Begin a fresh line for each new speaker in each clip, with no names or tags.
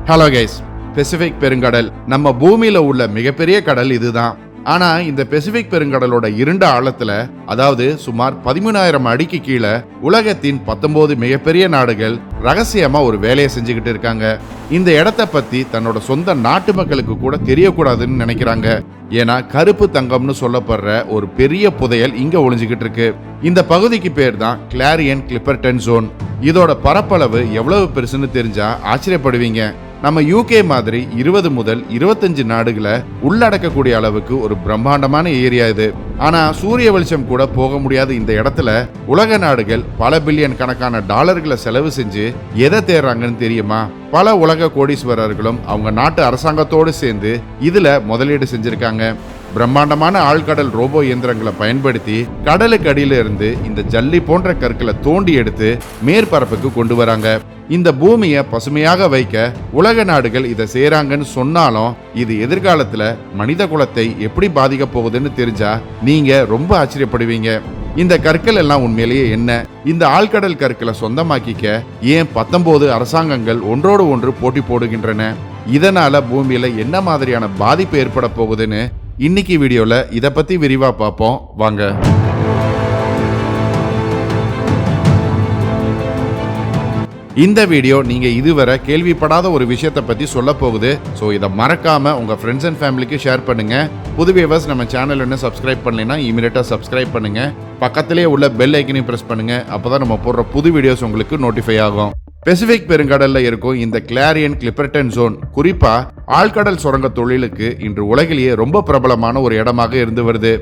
Hello guys, Pacific பெருங்கடல் நம்ம பூமியில உள்ள மிகப்பெரிய கடல் இதுதான். ஆனா இந்த பெசிபிக் பெருங்கடலோட இருண்ட ஆழத்துல, அதாவது சுமார் 13,000 அடிக்கு கீழே உலகத்தின் 19 மிகப்பெரிய நாடுகள் ரகசியமா ஒரு வேலையை செஞ்சுக்கிட்டு இருக்காங்க. இந்த இடத்தை பத்தி தன்னோட சொந்த நாட்டு மக்களுக்கு கூட தெரியக்கூடாதுன்னு நினைக்கிறாங்க. ஏன்னா கருப்பு தங்கம்னு சொல்லப்படுற ஒரு பெரிய புதையல் இங்க ஒளிஞ்சுக்கிட்டு இருக்கு. இந்த பகுதிக்கு பேர் தான் கிளாரியன் கிளிப்பர்டன் ஜோன். இதோட பரப்பளவு எவ்வளவு பெருசுன்னு தெரிஞ்சா ஆச்சரியப்படுவீங்க. நம்ம யூகே மாதிரி 20 முதல் 25 நாடுகளை உள்ளடக்கக்கூடிய அளவுக்கு ஒரு பிரம்மாண்டமான ஏரியா இது. ஆனா சூரிய வெளிச்சம் கூட போக முடியாத இந்த இடத்துல உலக நாடுகள் பல பில்லியன் கணக்கான டாலர்களை செலவு செஞ்சு எதை தேடுறாங்கன்னு தெரியுமா? பல உலக கோடீஸ்வரர்களும் அவங்க நாட்டு அரசாங்கத்தோடு சேர்ந்து இதுல முதலீடு செஞ்சிருக்காங்க. பிரம்மாண்டமான ஆழ்கடல் ரோபோ இயந்திரங்களை பயன்படுத்தி கடலுக்கு அடியில இருந்து இந்த ஜல்லி போன்ற கற்களை தோண்டி எடுத்து மேற்பரப்புக்கு கொண்டு வராங்க. இந்த பூமியை பசுமையாக வைக்க உலக நாடுகள் இதை செய்யறாங்கன்னு சொன்னாலும் இது எதிர்காலத்துல மனித குலத்தை எப்படி பாதிக்க போகுதுன்னு தெரிஞ்சா நீங்க ரொம்ப ஆச்சரியப்படுவீங்க. இந்த கற்கள் எல்லாம் உண்மையிலேயே என்ன? இந்த ஆழ்கடல் கற்களை சொந்தமாக்கிக்க ஏன் 19 அரசாங்கங்கள் ஒன்றோடு ஒன்று போட்டி போடுகின்றன? இதனால பூமியில என்ன மாதிரியான பாதிப்பு ஏற்பட போகுதுன்னு இன்னைக்கு வீடியோல இதை பத்தி விரிவா பார்ப்போம். வாங்க. இந்த வீடியோ நீங்க இதுவரை கேள்விப்படாத ஒரு விஷயத்தை பத்தி சொல்ல போகுது. ஸோ இதை மறக்காம உங்க ஃப்ரெண்ட்ஸ் அண்ட் ஃபேமிலிக்கு ஷேர் பண்ணுங்க. புது வியூவர்ஸ் நம்ம சேனல் என்ன சப்ஸ்கிரைப் பண்ணலைன்னா இமீடியட்டா சப்ஸ்கிரைப் பண்ணுங்க. பக்கத்திலே உள்ள பெல் ஐக்கனையும் பிரஸ் பண்ணுங்க. அப்பதான் நம்ம போடுற புது வீடியோஸ் உங்களுக்கு நோட்டிஃபை ஆகும். பெசிபிக் பெருங்கடல்ல இருக்கும் இந்த கிளாரியன் கிளிப்பர்டன் ஜோன் குறிப்பா ஆழ்கடல் சுரங்க தொழிலுக்கு இன்று உலகிலேயே ரொம்ப பிரபலமான ஒரு இடமாக இருந்து வருது.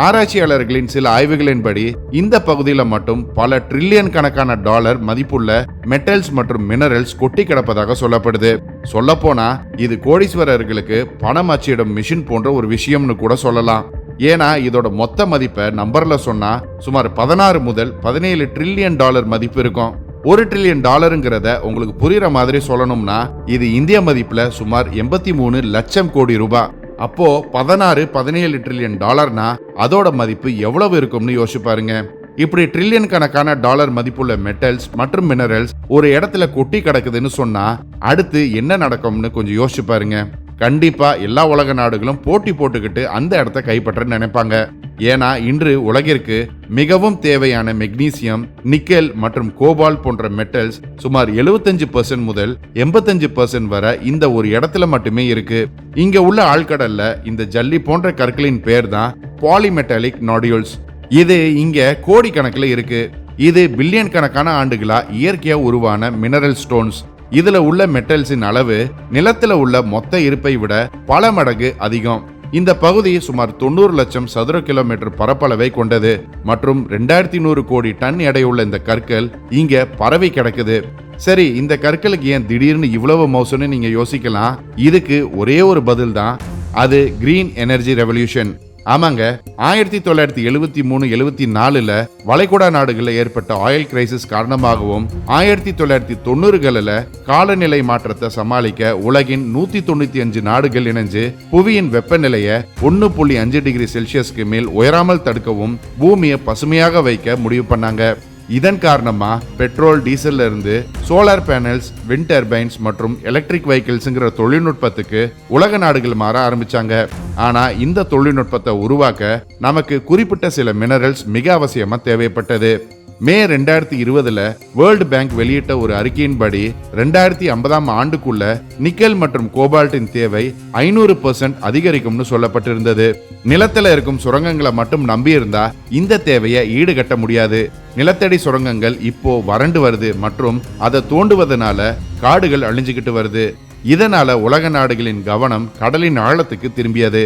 ஆராய்ச்சியாளர்களின் சில ஆய்வுகளின்படி இந்த பகுதியில் மட்டும் பல ட்ரில்லியன் கணக்கான டாலர் மதிப்புள்ள மெட்டல்ஸ் மற்றும் மினரல்ஸ் கொட்டி கிடப்பதாக சொல்லப்படுது. சொல்ல போனா இது கோடீஸ்வரர்களுக்கு பணம் அச்சிடும் மிஷின் போன்ற ஒரு விஷயம்னு கூட சொல்லலாம். ஏன்னா இதோட மொத்த மதிப்பை நம்பர்ல சொன்னா சுமார் 16 முதல் 17 ட்ரில்லியன் டாலர் மதிப்பு இருக்கும். 1 ட்ரில்லியன் டாலருங்கிறத உங்களுக்கு புரியுற மாதிரி சொல்லணும்னா இது இந்திய மதிப்புல சுமார் 83 லட்சம் கோடி ரூபாய். அப்போ 16-17 ட்ரில்லியன் டாலர்னா அதோட மதிப்பு எவ்வளவு இருக்கும்னு யோசிச்சு பாருங்க. இப்படி ட்ரில்லியன் கணக்கான டாலர் மதிப்புள்ள மெட்டல்ஸ் மற்றும் மினரல்ஸ் ஒரு இடத்துல கொட்டி கிடக்குதுன்னு சொன்னா அடுத்து என்ன நடக்கும்னு கொஞ்சம் யோசிச்சு பாருங்க. கண்டிப்பா எல்லா உலக நாடுகளும் போட்டி போட்டுக்கிட்டு அந்த இடத்த கைப்பற்ற நினைப்பாங்க. ஏன்னா இன்று உலகிற்கு மிகவும் தேவையான மெக்னீசியம், நிக்கல் மற்றும் கோபால்ட் போன்ற மெட்டல்ஸ் சுமார் 75% முதல் 85% வரை இந்த ஒரு இடத்துல மட்டுமே இருக்கு. இங்க உள்ள ஆழ்கடல்ல இந்த ஜல்லி போன்ற கற்களின் பேர் தான் பாலிமெட்டாலிக் நாடியூல்ஸ். இது இங்க கோடிக்கணக்கில் இருக்கு. இது பில்லியன் கணக்கான ஆண்டுகளா இயற்கையா உருவான மினரல் ஸ்டோன்ஸ். இதுல உள்ள மெட்டல்ஸின் அளவு நிலத்துல உள்ள மொத்த இருப்பை விட பல மடங்கு அதிகம். இந்த பகுதி சுமார் 90 லட்சம் சதுர கிலோமீட்டர் பரப்பளவை கொண்டது மற்றும் 2100 கோடி டன் எடையுள்ள இந்த கற்கள் இங்க பரவி கிடக்குது. சரி, இந்த கற்களுக்கு ஏன் திடீர்னு இவ்வளவு மோசம்னு நீங்க யோசிக்கலாம். இதுக்கு ஒரே ஒரு பதில் தான், அது கிரீன் எனர்ஜி ரெவல்யூஷன். ஆமாங்க, 1973-74 வளைகுடா நாடுகளில் ஏற்பட்ட ஆயில் கிரைசிஸ் காரணமாகவும் 1990களில் காலநிலை மாற்றத்தை சமாளிக்க உலகின் 195 நாடுகள் இணைஞ்சு புவியின் வெப்பநிலையை 1.5 டிகிரி செல்சியஸ்க்கு மேல் உயராமல் தடுக்கவும் பூமியை பசுமையாக வைக்க முடிவு பண்ணாங்க. இதன் காரணமா பெட்ரோல், டீசல்ல இருந்து சோலார் பேனல்ஸ், விண்ட் டர்பைன்ஸ் மற்றும் எலக்ட்ரிக் வெஹிக்கிள்ஸ்ங்கிற தொழில்நுட்பத்துக்கு உலக நாடுகள் மாற ஆரம்பிச்சாங்க. ஆனா இந்த தொழில்நுட்பத்தை உருவாக்க நமக்கு குறிப்பிட்ட சில மினரல்ஸ் மிக அவசியமா தேவைப்பட்டது. மே 2020 வேர்ல்டு பேங்க் வெளியிட்ட ஒரு அறிக்கையின்படி 2050 ஆண்டுக்குள்ள நிக்கல் மற்றும் கோபால்ட்டின் தேவை 500% அதிகரிக்கும்னு சொல்லப்பட்டிருந்தது. நிலத்துல இருக்கும் சுரங்கங்களை மட்டும் நம்பி இருந்தா இந்த தேவையை ஈடுகட்ட முடியாது. நிலத்தடி சுரங்கங்கள் இப்போ வறண்டு வருது மற்றும் அதை தோண்டுவதனால காடுகள் அழிஞ்சுக்கிட்டு வருது. இதனால உலக நாடுகளின் கவனம் கடலின் ஆழத்துக்கு திரும்பியது.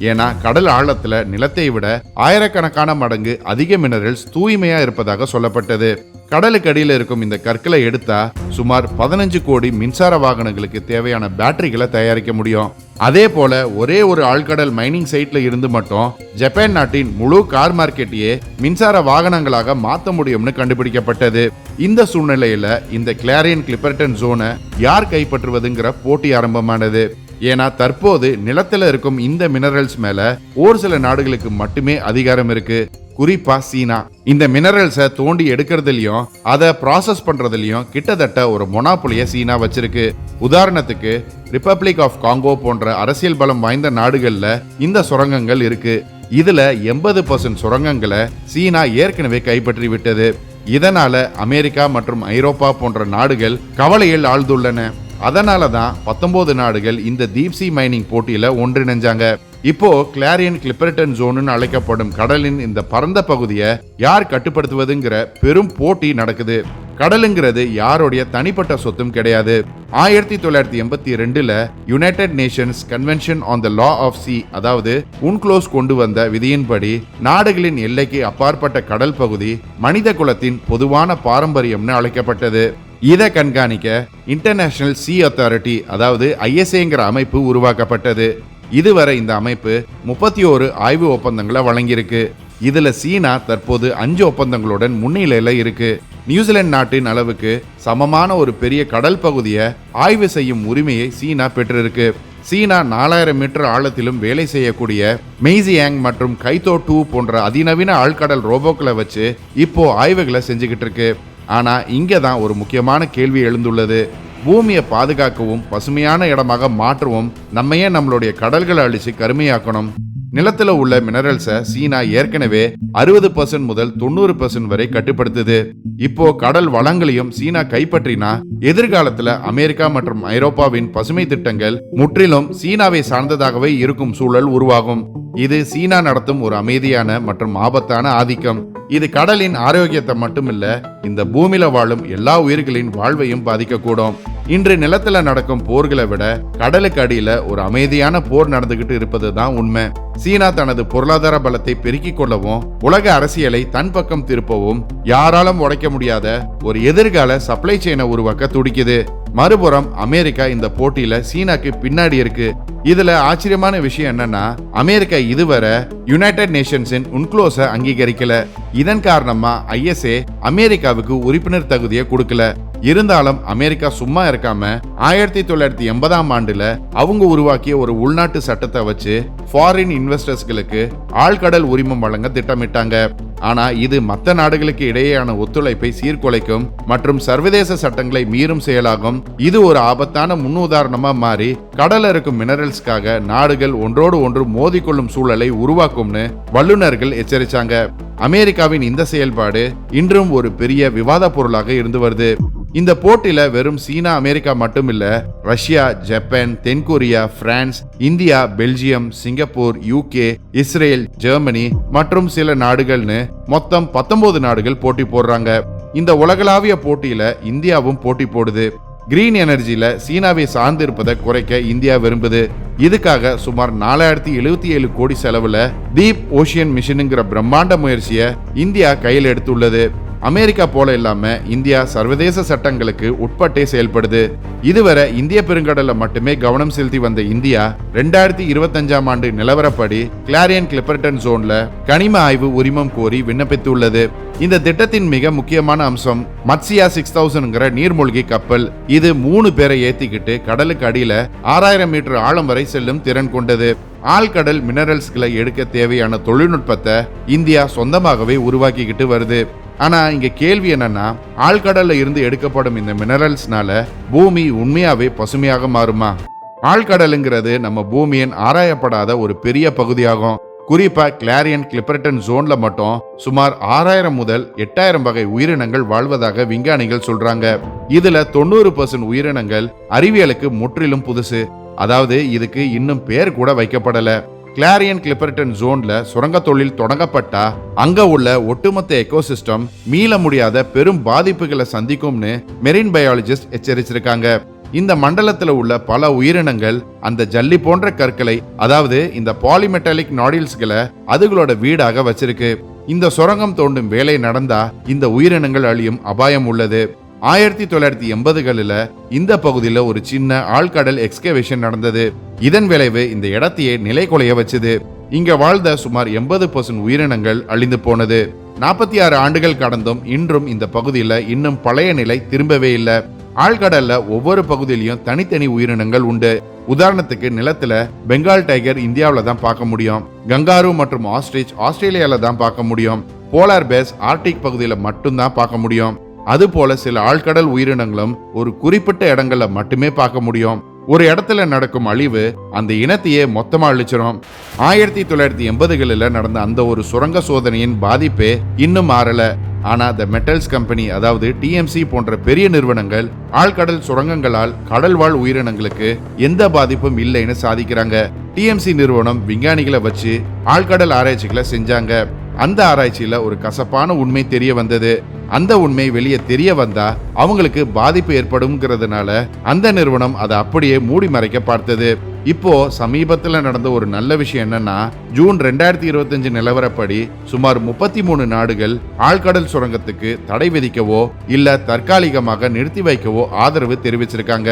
ஏன்னா கடல் ஆழத்துல நிலத்தை விட ஆயிரக்கணக்கான மடங்கு அதிக மினரல்ஸ் தூய்மையா இருப்பதாக சொல்லப்பட்டது. கடலுக்கு அடியில் இருக்கும் இந்த கற்களை எடுத்தா சுமார் 15 கோடி மின்சார வாகனங்களுக்கு தேவையான பேட்டரிகளை தயாரிக்க முடியும். அதே போல ஒரே ஒரு ஆழ்கடல் மைனிங் சைட்ல இருந்து மட்டும் ஜப்பான் நாட்டின் முழு கார் மார்க்கெட்டையே மின்சார வாகனங்களாக மாற்ற முடியும்னு கண்டுபிடிக்கப்பட்டது. இந்த சூழ்நிலையில இந்த கிளாரியன் கிளிப்பர்டன் ஜோனை யார் கைப்பற்றுவதுங்கிற போட்டி ஆரம்பமானது. ஏன்னா தற்போது நிலத்துல இருக்கும் இந்த மினரல்ஸ் மேல ஒரு சில நாடுகளுக்கு மட்டுமே அதிகாரம் இருக்கு. குறிப்பா சீனா இந்த மினரல்ஸை தோண்டி எடுக்கிறதுலயும் அதை ப்ராசஸ் பண்றதுலயும் கிட்டத்தட்ட ஒரு மொனாப்புலிய சீனா வச்சிருக்கு. உதாரணத்துக்கு ரிப்பப்ளிக் ஆஃப் காங்கோ போன்ற அரசியல் பலம் வாய்ந்த நாடுகள்ல இந்த சுரங்கங்கள் இருக்கு. இதுல 80% சுரங்கங்களை சீனா ஏற்கனவே கைப்பற்றி விட்டது. இதனால அமெரிக்கா மற்றும் ஐரோப்பா போன்ற நாடுகள் கவலையில் ஆழ்ந்துள்ளன. அதனாலதான் 19 நாடுகள் இந்த டீப்சி மைனிங் போட்டியில ஒன்றிணைஞ்சாங்க. இப்போ கிளாரியன் கிளிப்பர்டன் ஜோன் அழைக்கப்படும் கடலின் இந்த பரந்த பகுதியை யார் கட்டுப்படுத்துவதுங்கிற பெரும் போட்டி நடக்குது. கடலுங்கிறது யாருடைய தனிப்பட்ட சொத்தும் கிடையாது. 1982ல United Nations convention on the law of sea, அதாவது உன்க்ளோஸ் கொண்டு வந்த விதியின்படி நாடுகளின் எல்லைக்கு அப்பாற்பட்ட கடல் பகுதி மனித குலத்தின் பொதுவான பாரம்பரியம்னு அழைக்கப்பட்டது. இதை கண்காணிக்க இன்டர்நேஷனல் சி அத்தாரிட்டி, அதாவது ISAங்கிற அமைப்பு உருவாக்கப்பட்டது. இதுவரை இந்த அமைப்பு 31 ஆய்வு ஒப்பந்தங்களை வழங்கியிருக்கு. இதுல சீனா தற்போது 5 ஒப்பந்தங்களுடன் முன்னிலையில இருக்கு. நியூசிலாந்து நாட்டின் அளவுக்கு சமமான ஒரு பெரிய கடல் பகுதியை ஆய்வு செய்யும் உரிமையை சீனா பெற்றிருக்கு. சீனா 4000 மீட்டர் ஆழத்திலும் வேலை செய்யக்கூடிய மெய்சியாங் மற்றும் கைத்தோ 2 போன்ற அதிநவீன ஆழ்கடல் ரோபோக்களை வச்சு இப்போ ஆய்வுகளை செஞ்சுக்கிட்டு இருக்கு. ஆனா இங்கதான் ஒரு முக்கியமான கேள்வி எழுந்துள்ளது. பூமியை பாதுகாக்கவும் பசுமையான இடமாக மாற்றவும் நம்ம ஏன் நம்மளுடைய கடல்களை அழிச்சு கருமையாக்கணும்? நிலத்துல உள்ள மினரல்ஸை சீனா ஏற்கனவே 60% முதல் 90% வரை கட்டுப்படுத்துது. இப்போ கடல் வளங்களையும் சீனா கைப்பற்றினா எதிர்காலத்துல அமெரிக்கா மற்றும் ஐரோப்பாவின் பசுமை திட்டங்கள் முற்றிலும் சீனாவை சார்ந்ததாகவே இருக்கும் சூழல் உருவாகும். இது சீனா நடத்தும் ஒரு அமைதியான மற்றும் ஆபத்தான ஆதிக்கம். இது கடலின் ஆரோக்கியத்தை மட்டுமில்ல, இந்த பூமியில வாழும் எல்லா உயிர்களின் வாழ்வையும் பாதிக்கக்கூடும். இன்று நிலத்துல நடக்கும் போர்களை விட கடலுக்கு அடியில ஒரு அமைதியான போர் நடந்துகிட்டு இருப்பது தான் உண்மை. சீனா தனது பொருளாதார பலத்தை பெருக்கிக் கொள்ளவும் உலக அரசியலை தன் பக்கம் திருப்பவும் யாராலும் உடைக்க முடியாத ஒரு எதிர்கால சப்ளை செயினை உருவாக்க துடிக்குது. மறுபுறம் அமெரிக்கா இந்த போட்டியில சீனாக்கு பின்னாடி இருக்கு. இதுல ஆச்சரியமான விஷயம் என்னன்னா, அமெரிக்கா இதுவரை யுனைடெட் நேஷன்ஸின் உன்க்ளோஸை அங்கீகரிக்கல. இதன் காரணமா ISA அமெரிக்காவுக்கு உறுப்பினர் தகுதியை கொடுக்கல. இருந்தாலும் அமெரிக்கா சும்மா இருக்காம 1980ஆம் ஆண்டுல அவங்க உருவாக்கிய ஒரு உள்நாட்டு சட்டத்தை வச்சு ஃபாரின் இன்வெஸ்டர்ஸ்களுக்கு ஆழ்கடல் உரிமம் வழங்க திட்டமிட்டாங்க. ஆனா இது மற்ற நாடுகளுக்கு இடையேயான ஒத்துழைப்பை சீர்குலைக்கும் மற்றும் சர்வதேச சட்டங்களை மீறும் செயலாகும். இது ஒரு ஆபத்தான முன்னுதாரணமா மாறி கடல்ல இருக்கும் மினரல்ஸ்க்காக நாடுகள் ஒன்றோடு ஒன்று மோதிக்கொள்ளும் சூழலை உருவாக்கும்னு வல்லுநர்கள் எச்சரிச்சாங்க. அமெரிக்காவின் இந்த செயல்பாடு இன்றும் ஒரு பெரிய விவாத பொருளாக இருந்து வருது. இந்த போட்டியில வெறும் சீனா அமெரிக்கா மட்டும் இல்ல, ரஷ்யா, ஜப்பான், தென்கொரியா, France, India, Belgium, Singapore, UK, Israel, Germany மற்றும் சில நாடுகள்னு மொத்தம் 19 நாடுகள் போட்டி போடுறாங்க. இந்த உலகளாவிய போட்டியில இந்தியாவும் போட்டி போடுது. கிரீன் எனர்ஜியில சீனாவை சார்ந்திருப்பதை குறைக்க இந்தியா விரும்புது. இதுக்காக சுமார் 4077 கோடி செலவுல டீப் ஓஷியன் மிஷனுங்கிற பிரம்மாண்ட முயற்சியை இந்தியா கையில் எடுத்துள்ளது. அமெரிக்கா போல இல்லாம இந்தியா சர்வதேச சட்டங்களுக்கு உட்பட்டே செயல்படுது. இதுவரை இந்திய பெருங்கடல்ல மட்டுமே கவனம் செலுத்தி வந்த இந்தியா 2025ஆம் ஆண்டு நிலவரப்படி கிளாரியன் கிளிப்பர்டன் ஜோன்ல கனிம ஆய்வு உரிமம் கோரி விண்ணப்பித்துள்ளது. இந்த திட்டத்தின் மிக முக்கியமான அம்சம் மத்சியா 6000ங்கிற நீர்மூழ்கி கப்பல். இது 3 பேரை ஏத்திக்கிட்டு கடலுக்கு அடியில 6000 மீட்டர் ஆழம் வரை செல்லும் திறன் கொண்டது. ஆழ்கடல் மினரல்ஸ்களை எடுக்க தேவையான தொழில்நுட்பத்தை இந்தியா சொந்தமாகவே உருவாக்கிக்கிட்டு வருது. ஆனா இங்க கேள்வி என்னன்னா, ஆழ்கடல்ல இருந்து எடுக்கப்படும் இந்த மினரல்ஸ்னால பூமி உண்மையாவே பசுமையாக மாறுமா? ஆழ்கடலுங்கிறது நம்ம பூமியின் ஆராயப்படாத ஒரு பெரிய பகுதியாகும். குறிப்பா கிளாரியன் கிளிப்பர்டன் ஜோன்ல மட்டும் சுமார் 6000 முதல் 8000 வகை உயிரினங்கள் வாழ்வதாக விஞ்ஞானிகள் சொல்றாங்க. இதுல 90% உயிரினங்கள் அறிவியலுக்கு முற்றிலும் புதுசு. அதாவது இதுக்கு இன்னும் பேர் கூட வைக்கப்படல. கிளாரியன் கிளிப்பர்டன் ஜோன்ல சுரங்க தொழில் தொடங்கப்பட்டா அங்க உள்ள ஒட்டுமொத்த எக்கோசிஸ்டம் மீள முடியாத பெரும் பாதிப்புகளை சந்திக்கும்னு மெரின் பயாலஜிஸ்ட் எச்சரிச்சிருக்காங்க. இந்த மண்டலத்துல உள்ள பல உயிரினங்கள் அந்த ஜல்லி போன்ற கற்களை, அதாவது இந்த பாலிமெட்டாலிக் நாடில்ஸ்களை அதுகளோட வீடாக வச்சிருக்கு. இந்த சுரங்கம் தோண்டும் வேலை நடந்தா இந்த உயிரினங்கள் அழியும் அபாயம் உள்ளது. 1980களில் இந்த பகுதியில் ஒரு சின்ன ஆழ்கடல் எக்ஸ்கவேஷன் நடந்தது. இதன் விளைவு இந்த இடத்தையே நிலை குலைய வச்சது. இங்க வாழ்ந்த சுமார் 80% உயிரினங்கள் அழிந்து போனது. 46 ஆண்டுகள் கடந்தும் இன்றும் இந்த பகுதியில் இன்னும் பழைய நிலை திரும்பவே இல்லை. ஆழ்கடல்ல ஒவ்வொரு பகுதியிலையும் தனித்தனி உயிரினங்கள் உண்டு. உதாரணத்துக்கு நிலத்துல பெங்கால் டைகர் இந்தியாவில தான் பார்க்க முடியும். கங்காரு மற்றும் ஆஸ்ட்ரிச் ஆஸ்திரேலியால தான் பார்க்க முடியும். போலார் பேஸ் ஆர்டிக் பகுதியில மட்டும்தான் பார்க்க முடியும். அதுபோல சில ஆழ்கடல் உயிரினங்களும் ஒரு குறிப்பிட்ட இடங்கள்ல மட்டுமே பார்க்க முடியும். ஒரு இடத்துல நடக்கும் அழிவு அந்த இனத்தையே மொத்தமா அழிச்சிரும். 1980களில் நடந்த அந்த ஒரு சுரங்க சோதனையின் பாதிப்பே இன்னும் மாறல. ஆனா த மெட்டல்ஸ் கம்பெனி அதாவது டிஎம்சி போன்ற பெரிய நிறுவனங்கள் ஆழ்கடல் சுரங்கங்களால் கடல்வாழ் உயிரினங்களுக்கு எந்த பாதிப்பும் இல்லைன்னு சாதிக்கிறாங்க. டிஎம்சி நிறுவனம் விஞ்ஞானிகளை வச்சு ஆழ்கடல் ஆராய்ச்சிகளை செஞ்சாங்க. அந்த ஆராய்ச்சியில ஒரு கசப்பான உண்மை தெரிய வந்தது. அந்த உண்மை வெளியே தெரிய வந்தா அவங்களுக்கு பாதிப்பு ஏற்படும்ங்கிறதுனால அந்த நிறுவனம் அதை அப்படியே மூடி மறைக்க பார்த்தது. இப்போ சமீபத்தில் நடந்த ஒரு நல்ல விஷயம் என்னன்னா, ஜூன் 2025 நிலவரப்படி சுமார் 33 நாடுகள் ஆழ்கடல் சுரங்கத்துக்கு தடை விதிக்கவோ இல்ல தற்காலிகமாக நிறுத்தி வைக்கவோ ஆதரவு தெரிவிச்சிருக்காங்க.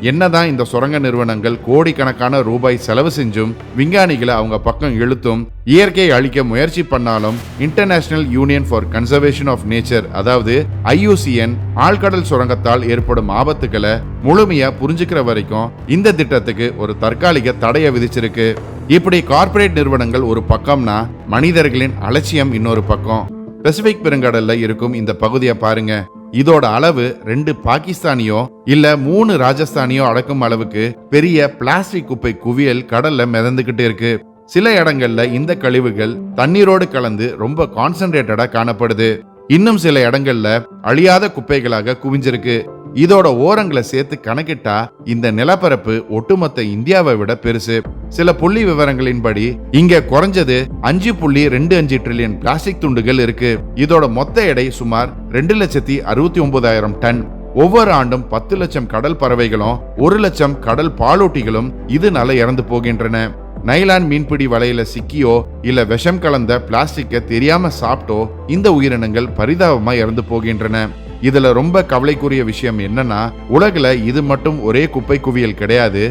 என்னதான் இந்த சுரங்க நிறுவனங்கள் கோடிக்கணக்கான ரூபாய் செலவு செஞ்சும் விஞ்ஞானிகளை அவங்க பக்கம் இழுத்தும் இயற்கையை அழிக்க முயற்சி பண்ணாலும் international union for conservation of nature அதாவது IUCN ஆழ்கடல் சுரங்கத்தால் ஏற்படும் ஆபத்துக்களை முழுமையா புரிஞ்சுக்கிற வரைக்கும் இந்த திட்டத்துக்கு ஒரு தற்காலிக தடையை விதிச்சிருக்கு. இப்படி கார்ப்பரேட் நிறுவனங்கள் ஒரு பக்கம்னா மனிதர்களின் அலட்சியம் இன்னொரு பக்கம். பசிபிக் பெருங்கடல்ல இருக்கும் இந்த பகுதியை பாருங்க. இதோட அளவு 2 பாகிஸ்தானியோ இல்ல 3 ராஜஸ்தானியோ அடக்கும் அளவுக்கு பெரிய பிளாஸ்டிக் குப்பை குவியல் கடல்ல மிதந்துகிட்டு இருக்கு. சில இடங்கள்ல இந்த கழிவுகள் தண்ணீரோடு கலந்து ரொம்ப கான்சென்ட்ரேட்டடா காணப்படுது. இன்னும் சில இடங்கள்ல அழியாத குப்பைகளாக குவிஞ்சிருக்கு. இதோட ஓரங்களை சேர்த்து கணக்கிட்டா இந்த நிலப்பரப்பு ஒட்டுமொத்த இந்தியாவை விட பெருசு. சில புள்ளி விவரங்களின்படி இங்க குறைஞ்சது 5.25 ட்ரில்லியன் பிளாஸ்டிக் துண்டுகள் இருக்கு. இதோட மொத்த எடை சுமார் 2,69,000 டன். ஒவ்வொரு ஆண்டும் 10 லட்சம் கடல் பறவைகளும் 1 லட்சம் கடல் பாலூட்டிகளும் இதனால இறந்து போகின்றன. நைலான் மீன்பிடி வலையில சிக்கியோ இல்ல விஷம் கலந்த பிளாஸ்டிக்கை தெரியாம சாப்பிட்டோ இந்த உயிரினங்கள் பரிதாபமா இறந்து போகின்றன. இதுல ரொம்ப கவலைக்குரிய விஷயம் என்னன்னா, உலகில இது மட்டும் ஒரே குப்பை குவியல் கிடையாது.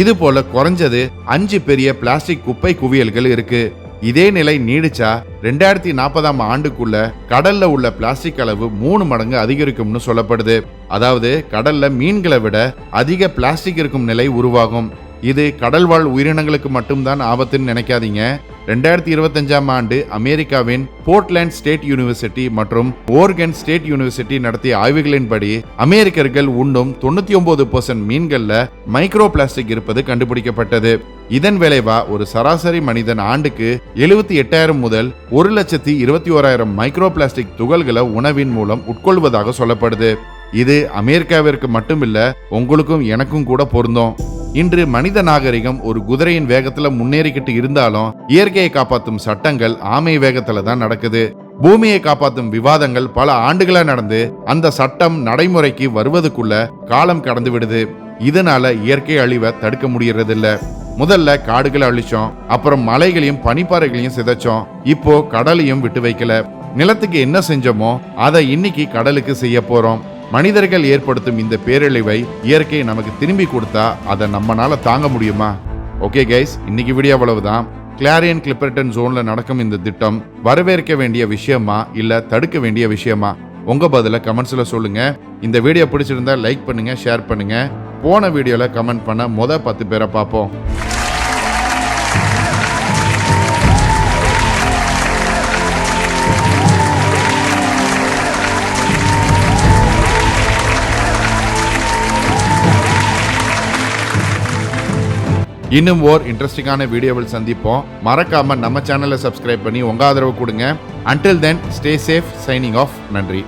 இது போல குறைஞ்சது 5 பெரிய பிளாஸ்டிக் குப்பை குவியல்கள் இருக்கு. இதே நிலை நீடிச்சா 2040ஆம் ஆண்டுக்குள்ள கடல்ல உள்ள பிளாஸ்டிக் அளவு 3 மடங்கு அதிகரிக்கும்னு சொல்லப்படுது. அதாவது கடல்ல மீன்களை விட அதிக பிளாஸ்டிக் இருக்கும் நிலை உருவாகும். இது கடல்வாழ் உயிரினங்களுக்கு மட்டும்தான் ஆபத்துன்னு நினைக்காதீங்க. 2025ஆம் ஆண்டு அமெரிக்காவின் போர்ட்லேண்ட் ஸ்டேட் யூனிவர்சிட்டி மற்றும் ஓர்கன் ஸ்டேட் யூனிவர்சிட்டி நடத்திய ஆய்வுகளின்படி அமெரிக்கர்கள் உண்ணும் 99% மீன்கள்ல மைக்ரோ பிளாஸ்டிக் இருப்பது கண்டுபிடிக்கப்பட்டது. இதன் விளைவா ஒரு சராசரி மனிதன் ஆண்டுக்கு 78,000 முதல் 1,21,000 மைக்ரோ பிளாஸ்டிக் துகள்களை உணவின் மூலம் உட்கொள்வதாக சொல்லப்படுது. இது அமெரிக்காவிற்கு மட்டுமில்ல, உங்களுக்கும் எனக்கும் கூட பொருந்தும். இன்று மனித நாகரிகம் ஒரு குதிரையின் வேகத்துல முன்னேறிக்கிட்டு இருந்தாலும் இயற்கையை காப்பாற்றும் சட்டங்கள் ஆமை வேகத்துல தான் நடக்குது. பூமியை காப்பாற்றும் விவாதங்கள் பல ஆண்டுகளா நடந்து அந்த சட்டம் நடைமுறைக்கு வருவதுக்குள்ள காலம் கடந்து விடுது. இதனால இயற்கை அழிவை தடுக்க முடியறதில்ல. முதல்ல காடுகளை அழிச்சோம், அப்புறம் மலைகளையும் பனிப்பாறைகளையும் சிதைச்சோம், இப்போ கடலையும் விட்டு வைக்கல. நிலத்துக்கு என்ன செஞ்சோமோ அதை இன்னைக்கு கடலுக்கு செய்ய போறோம். மனிதர்கள் ஏற்படுத்தும் இந்த பேரழிவை இயற்கை நமக்கு திரும்பி கொடுத்தா அதை நம்மளால தாங்க முடியுமா? ஓகே கைஸ், இன்னைக்கு வீடியோ அவ்வளவுதான். கிளாரியன் கிளிப்பர்டன் ஜோன்ல நடக்கும் இந்த திட்டம் வரவேற்க வேண்டிய விஷயமா இல்ல தடுக்க வேண்டிய விஷயமா? உங்க பதில கமெண்ட்ஸ்ல சொல்லுங்க. இந்த வீடியோ பிடிச்சிருந்தா லைக் பண்ணுங்க, ஷேர் பண்ணுங்க. போன வீடியோல கமெண்ட் பண்ண 10 பேரை பார்ப்போம். இன்னும் ஓர் இன்ட்ரெஸ்டிங்கான வீடியோவில் சந்திப்போம். மறக்காம நம்ம சேனலை சப்ஸ்கிரைப் பண்ணி உங்க ஆதரவு கொடுங்க. Until then, stay safe. Signing off. நன்றி.